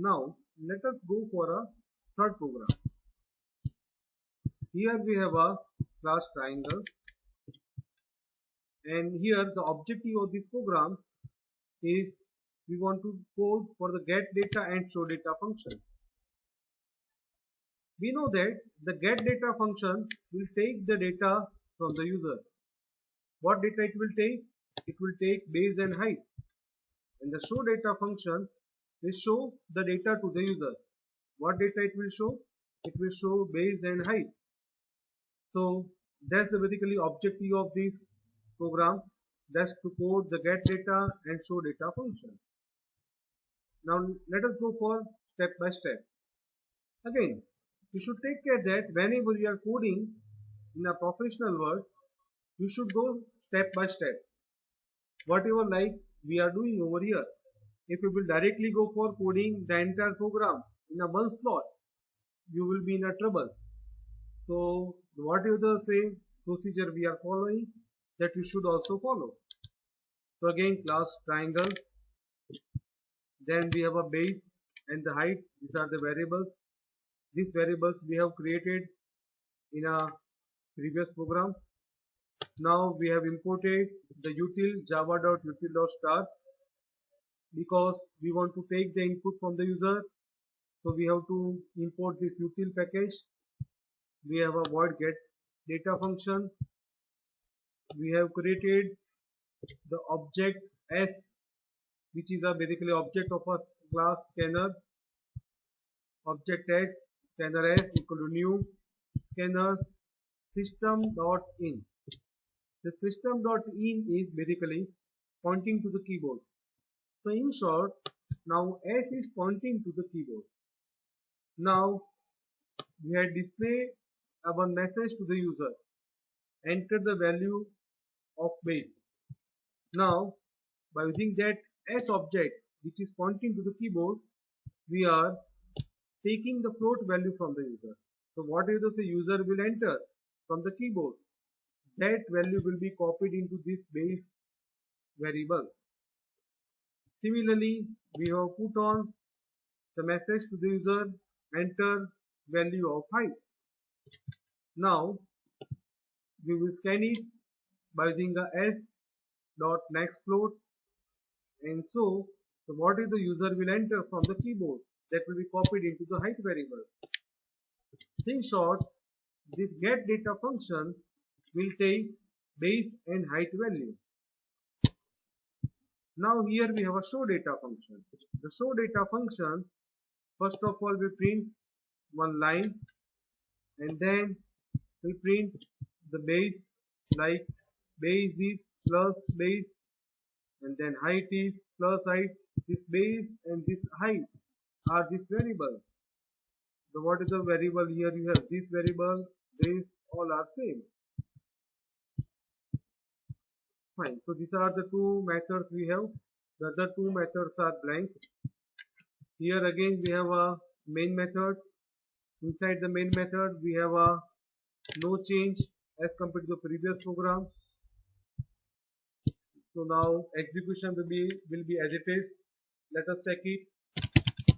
Now let us go for a third program. Here we have a class triangle, and here the objective of this program is we want to code for the get data and show data function. We know that the get data function will take the data from the user. What data it will take? It will take base and height. And the show data function will show the data to the user. What data it will show? It will show base and height. So that's the basically objective of this program. That's to code the get data and show data function. Now let us go for step by step. Again, you should take care that whenever you are coding in a professional world, you should go step by step. Whatever like we are doing over here. If you will directly go for coding the entire program in a one slot, you will be in a trouble. So whatever the same procedure we are following, that you should also follow. So again, class triangle, then we have a base and the height. These are the variables. These variables we have created in a previous program. Now we have imported the util java.util.star because we want to take the input from the user. So we have to import this util package. We have a void get data function. We have created the object S, which is a basically object of a class scanner. Object S, scanner S equal to new scanner system.in. The system.in is basically pointing to the keyboard. So in short, now S is pointing to the keyboard. Now we had displayed our message to the user. Enter the value of base. Now by using that S object which is pointing to the keyboard, we are taking the float value from the user. So whatever the user will enter from the keyboard, that value will be copied into this base variable. Similarly, we have put on the message to the user, enter value of height. Now we will scan it by using the s dot next float, and so what is the user will enter from the keyboard, that will be copied into the height variable. In short, this get data function will take base and height value. Now here we have a show data function. The show data function, first of all we print one line, and then we print the base, like base is plus base, and then height is plus height. This base and this height are this variable. So what is the variable here? You have this variable, this, all are same. Fine. So these are the two methods we have. The other two methods are blank. Here again we have a main method. Inside the main method we have a no change as compared to the previous program. So now execution will be as it is. Let us check it.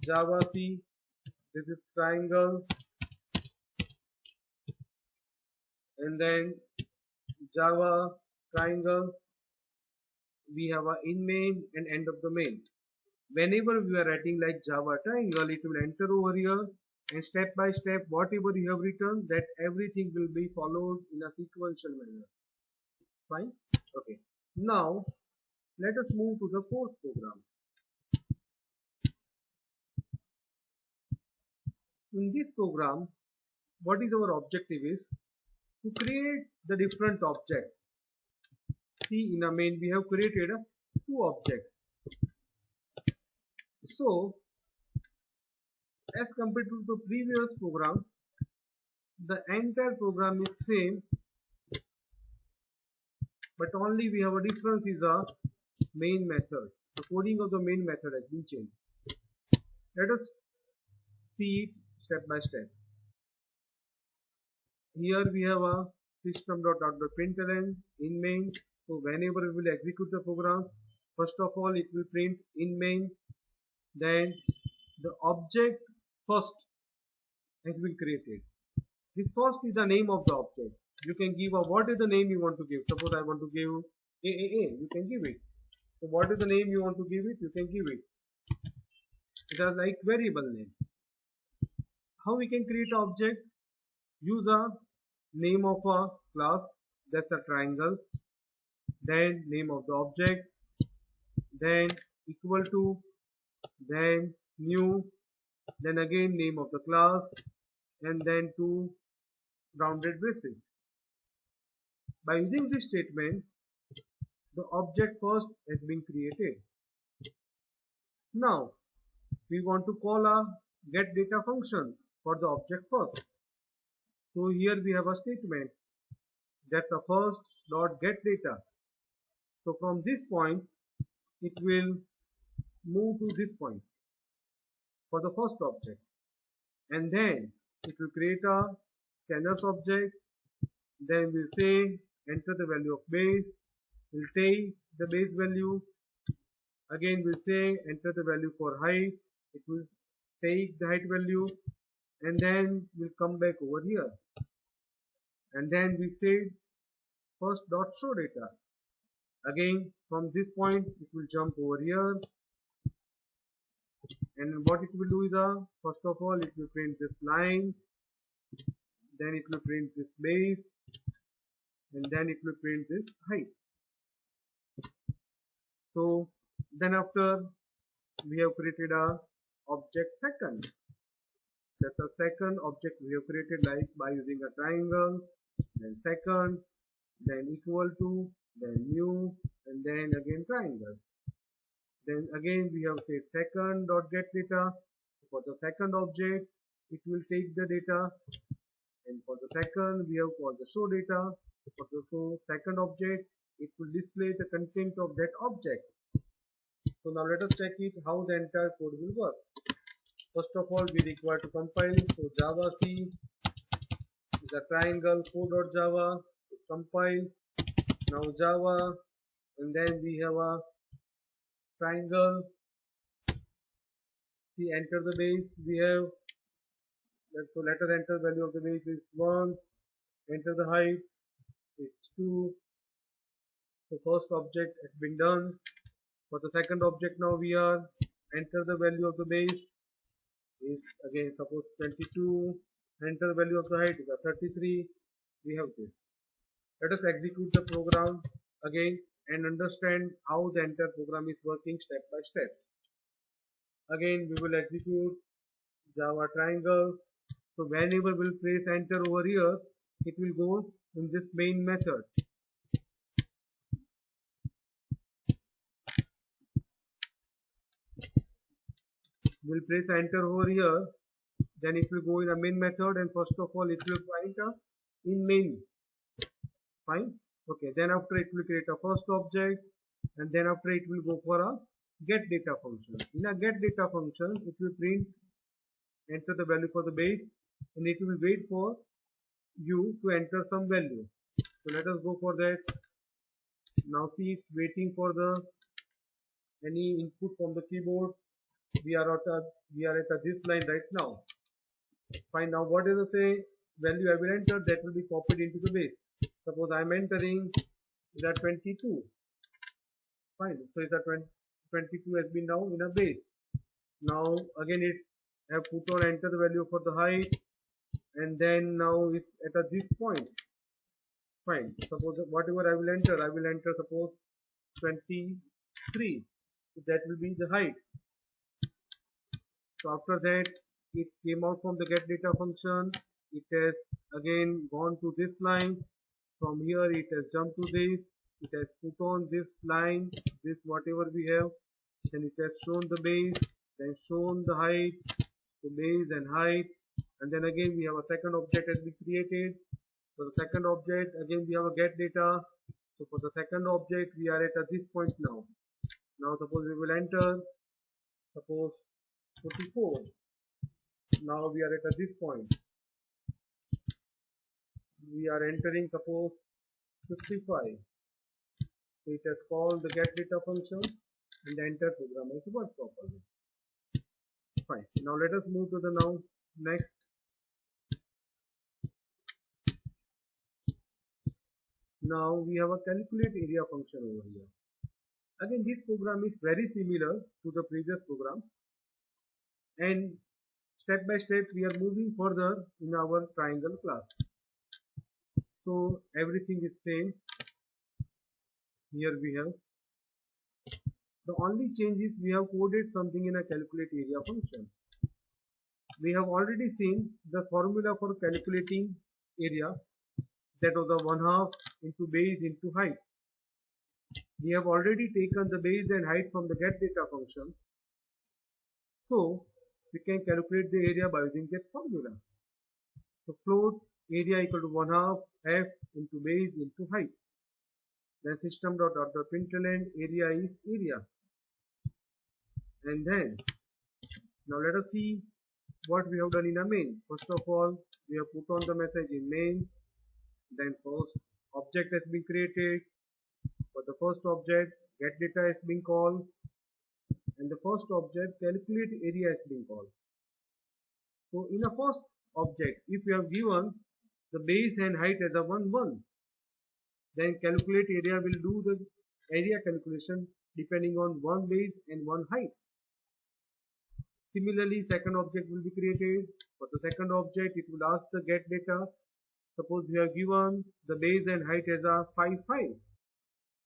Java C. This is triangle, and then Java triangle. We have a in main and end of the main. Whenever we are writing like Java triangle, it will enter over here, and step by step whatever you have written, that everything will be followed in a sequential manner. Fine. Okay. Now let us move to the fourth program. In this program, what is our objective is to create the different objects. See, in a main we have created two objects. So as compared to the previous program, the entire program is same, but only we have a difference is a main method. The coding of the main method has been changed. Let us see it step by step. Here we have a system.out.println in main. So whenever we will execute the program, first of all it will print in main, then the object first has been created. This first is the name of the object. You can give a what is the name you want to give. Suppose I want to give AAA, you can give it. So what is the name you want to give it? You can give it. It is like variable name. How we can create an object? Use a name of a class, that's a triangle, then name of the object, then equal to, then new, then again name of the class, and then two rounded braces. By using this statement, the object first has been created. Now we want to call a get data function for the object first. So here we have a statement that the first dot get data. So from this point it will move to this point for the first object, and then it will create a scanners object. Then we'll say enter the value of base, we'll take the base value. Again we'll say enter the value for height, it will take the height value, and then we'll come back over here, and then we say first dot show data. Again from this point it will jump over here, and what it will do is first of all it will print this line, then it will print this base, and then it will print this height. So then after we have created a object second. That's a second object we have created, like by using a triangle, then second, then equal to, then new, and then again triangle. Then again we have said second dot get data. For the second object it will take the data, and for the second we have called the show data. For the second object it will display the content of that object. So now let us check it how the entire code will work. First of all we require to compile. So Java C is a triangle code.java is compiled. Now Java, and then we have a triangle. See, enter the base we have. So let us enter value of the base is 1. Enter the height, it's 2. So first object has been done. For the second object now we are enter the value of the base is again suppose 22. Enter the value of the height is 33. We have this. Let us execute the program again and understand how the entire program is working step by step. Again we will execute Java triangle. So whenever we'll place enter over here, it will go in this main method. We'll place enter over here, then it will go in a main method, and first of all it will find a in main. Fine. Okay, then after it will create a first object, and then after it will go for a get data function. In a get data function it will print enter the value for the base, and it will wait for you to enter some value. So let us go for that. Now see, it's waiting for the any input from the keyboard. We are at this line right now. Fine. Now what does it say? Value I will enter, that will be copied into the base. Suppose I am entering that 22. Fine. So it's a 22 has been now in a base. Now again it's I have put on enter the value for the height, and then now it's at this point. Fine. Suppose whatever I will enter suppose 23. So that will be the height. So after that it came out from the get data function. It has again gone to this line. From here it has jumped to this. It has put on this line, this whatever we have. Then it has shown the base, then shown the height, the base and height, and then again we have a second object has been created. For the second object again we have a get data. So for the second object we are at this point now. Now suppose we will enter suppose 44. Now we are at this point. We are entering suppose 55. So it has called the get data function, and the entire program has worked properly. Fine. Now let us move to the next. Now we have a calculate area function over here. Again, this program is very similar to the previous program, and step by step we are moving further in our triangle class. So everything is same. Here we have the only change is we have coded something in a calculate area function. We have already seen the formula for calculating area, that was the 1/2 into base into height. We have already taken the base and height from the get data function, so we can calculate the area by using that formula. So float area equal to 1/2 f into base into height. Then system.out.println area is area. And then now let us see what we have done in a main. First of all, we have put on the message in main. Then first object has been created. For the first object, get data has been called, and the first object calculate area has been called. So in a first object, if you have given the base and height as a 1 1, then calculate area will do the area calculation depending on one base and one height. Similarly, second object will be created. For the second object, it will ask the get data. Suppose we have given the base and height as a 5 5.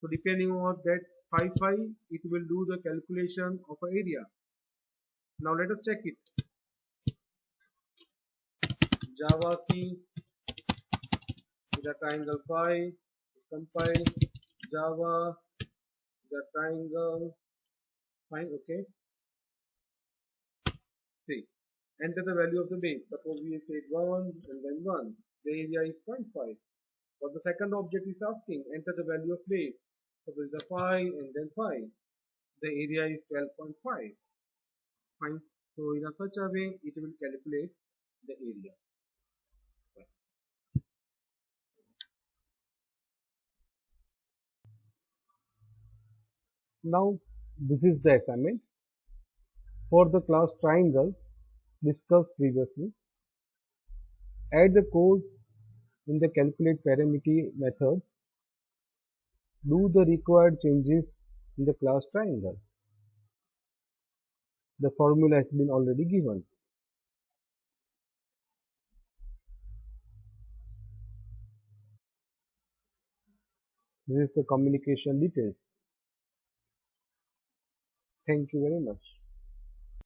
So depending on that 5 5, it will do the calculation of an area. Now let us check it. Java C with a triangle phi, compile Java the triangle, fine, okay. See, enter the value of the base. Suppose we say 1 and then 1. The area is 0.5. For the second object is asking, enter the value of base. Suppose the 5 and then 5. The area is 12.5. Fine. So in a such a way, it will calculate the area. Now this is the assignment for the class triangle discussed previously. Add the code in the calculate parameter method. Do the required changes in the class triangle. The formula has been already given. This is the communication details. Thank you very much.